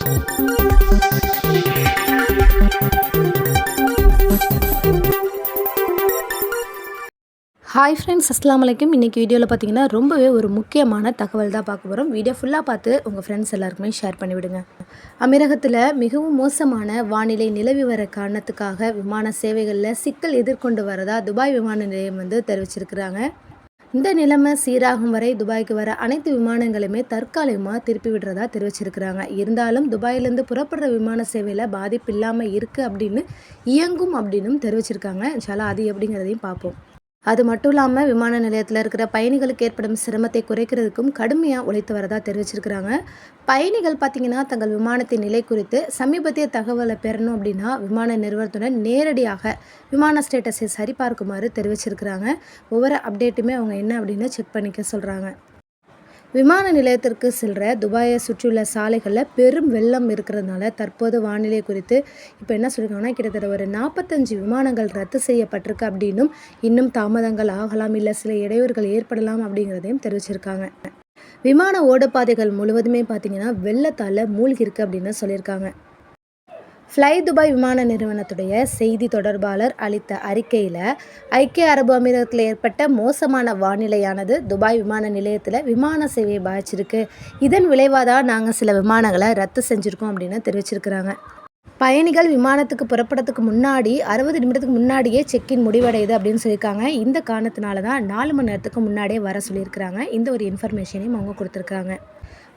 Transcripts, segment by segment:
Hi friends, அஸ்ஸலாமு அலைக்கும். இன்றைக்கி வீடியோவில் பார்த்தீங்கன்னா ரொம்பவே ஒரு முக்கியமான தகவல் தான் பார்க்க போகிறோம். வீடியோ ஃபுல்லாக பார்த்து உங்கள் ஃப்ரெண்ட்ஸ் எல்லாருக்குமே ஷேர் பண்ணிவிடுங்க. அமீரகத்தில் மிகவும் மோசமான வானிலை நிலவி வர காரணத்துக்காக விமான சேவைகளில் சிக்கல் எதிர்கொண்டு வரதா துபாய் விமான நிலையம் தெரிவிச்சிருக்கிறாங்க. இந்த நிலைமை சீராகும் வரை துபாய்க்கு வர அனைத்து விமானங்களுமே தற்காலிகமாக திருப்பி விடுறதா தெரிவிச்சிருக்கிறாங்க. இருந்தாலும் துபாயிலேருந்து புறப்படுற விமான சேவையில் பாதிப்பு இல்லாமல் இருக்குது அப்படின்னு இயங்கும் அப்படின்னும் தெரிவிச்சிருக்காங்க. இன்ஷால்லா அது எப்படிங்கிறதையும் பார்ப்போம். அது மட்டும் இல்லாமல் விமான நிலையத்தில் இருக்கிற பயணிகளுக்கு ஏற்படும் சிரமத்தை குறைக்கிறதுக்கும் கடுமையாக உழைத்து வரதா தெரிவிச்சிருக்கிறாங்க. பயணிகள் பார்த்திங்கன்னா தங்கள் விமானத்தின் நிலை குறித்து சமீபத்திய தகவலை பெறணும் அப்படின்னா விமான நிறுவனத்துடன் நேரடியாக விமான ஸ்டேட்டஸை சரிபார்க்குமாறு தெரிவிச்சிருக்கிறாங்க. ஒவ்வொரு அப்டேட்டுமே அவங்க என்ன அப்படின்னு செக் பண்ணிக்க சொல்கிறாங்க. விமான நிலையத்திற்கு செல்கிற துபாயை சுற்றியுள்ள சாலைகளில் பெரும் வெள்ளம் இருக்கிறதுனால தற்போது வானிலை குறித்து இப்போ என்ன சொல்லியிருக்காங்கன்னா கிட்டத்தட்ட ஒரு 45 விமானங்கள் ரத்து செய்யப்பட்டிருக்கு அப்படின்னும் இன்னும் தாமதங்கள் ஆகலாம், இல்லை சில இடையூறுகள் ஏற்படலாம் அப்படிங்கிறதையும் தெரிவிச்சிருக்காங்க. விமான ஓடுபாதைகள் முழுவதுமே பார்த்திங்கன்னா வெள்ளத்தால் மூழ்கிருக்கு அப்படின்னு சொல்லியிருக்காங்க. ஃப்ளை துபாய் விமான நிறுவனத்துடைய செய்தி தொடர்பாளர் அளித்த அறிக்கையில் ஐக்கிய அரபு அமீரகத்தில் ஏற்பட்ட மோசமான வானிலையானது துபாய் விமான நிலையத்தில் விமான சேவையை பாதிச்சிருக்கு. இதன் விளைவாக தான் நாங்கள் சில விமானங்களை ரத்து செஞ்சுருக்கோம் அப்படின்னு தெரிவிச்சிருக்கிறாங்க. பயணிகள் விமானத்துக்கு புறப்படுறதுக்கு முன்னாடி 60 நிமிடத்துக்கு முன்னாடியே செக்கின் முடிவடையுது அப்படின்னு சொல்லியிருக்காங்க. இந்த காரணத்தினால தான் 4 மணி நேரத்துக்கு முன்னாடியே வர சொல்லியிருக்கிறாங்க. இந்த ஒரு இன்ஃபர்மேஷனையும் அவங்க கொடுத்துருக்காங்க.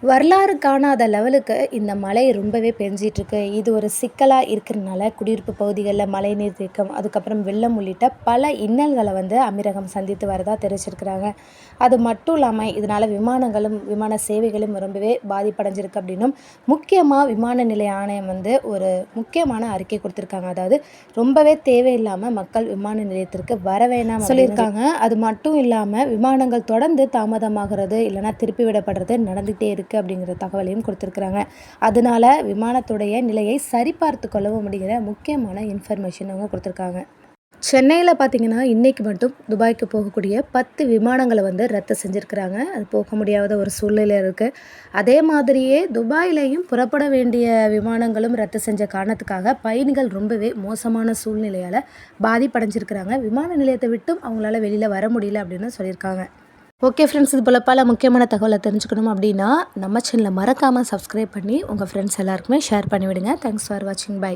வரலாறு காணாத லெவலுக்கு இந்த மழை ரொம்பவே பெஞ்சிட்ருக்கு. இது ஒரு சிக்கலாக இருக்கிறதுனால குடியிருப்பு பகுதிகளில் மழைநீர் தேக்கம், அதுக்கப்புறம் வெள்ளம் உள்ளிட்ட பல இன்னல்களை அமீரகம் சந்தித்து வரதா தெரிவிச்சிருக்கிறாங்க. அது மட்டும் இல்லாமல் இதனால் விமானங்களும் விமான சேவைகளும் ரொம்பவே பாதிப்படைஞ்சிருக்கு அப்படின்னும் முக்கியமாக விமான நிலைய ஆணையம் ஒரு முக்கியமான அறிக்கை கொடுத்துருக்காங்க. அதாவது ரொம்பவே தேவையில்லாமல் மக்கள் விமான நிலையத்திற்கு வர வேணாம் சொல்லியிருக்காங்க. அது மட்டும் இல்லாமல் விமானங்கள் தொடர்ந்து தாமதமாகிறது இல்லைனா திருப்பி விடப்படுறது நடந்துகிட்டே இருக்குது அப்படிங்கிற தகவலையும் கொடுத்துருக்குறாங்க. அதனால விமானத்துடைய நிலையை சரிபார்த்து கொள்ளவும் அப்படிங்கிற முக்கியமான இன்ஃபர்மேஷன் அவங்க கொடுத்துருக்காங்க. சென்னையில் பார்த்திங்கன்னா இன்றைக்கி மட்டும் துபாய்க்கு போகக்கூடிய 10 விமானங்களை ரத்து செஞ்சுருக்கிறாங்க. அது போக முடியாத ஒரு சூழ்நிலை இருக்குது. அதே மாதிரியே துபாயிலையும் புறப்பட வேண்டிய விமானங்களும் ரத்து செஞ்ச காரணத்துக்காக பயணிகள் ரொம்பவே மோசமான சூழ்நிலையால் பாதிப்படைஞ்சிருக்கிறாங்க. விமான நிலையத்தை விட்டும் அவங்களால வெளியில் வர முடியல அப்படின்னு சொல்லியிருக்காங்க. ஓகே ஃப்ரெண்ட்ஸ், இது போல் பல முக்கியமான தகவலை தெரிஞ்சுக்கணும் அப்படின்னா நம்ம சேனலை மறக்காமல் சப்ஸ்கிரைப் பண்ணி உங்கள் ஃப்ரெண்ட்ஸ் எல்லாருக்குமே ஷேர் பண்ணிவிடுங்க. தேங்க்ஸ் ஃபார் வாட்சிங். பை.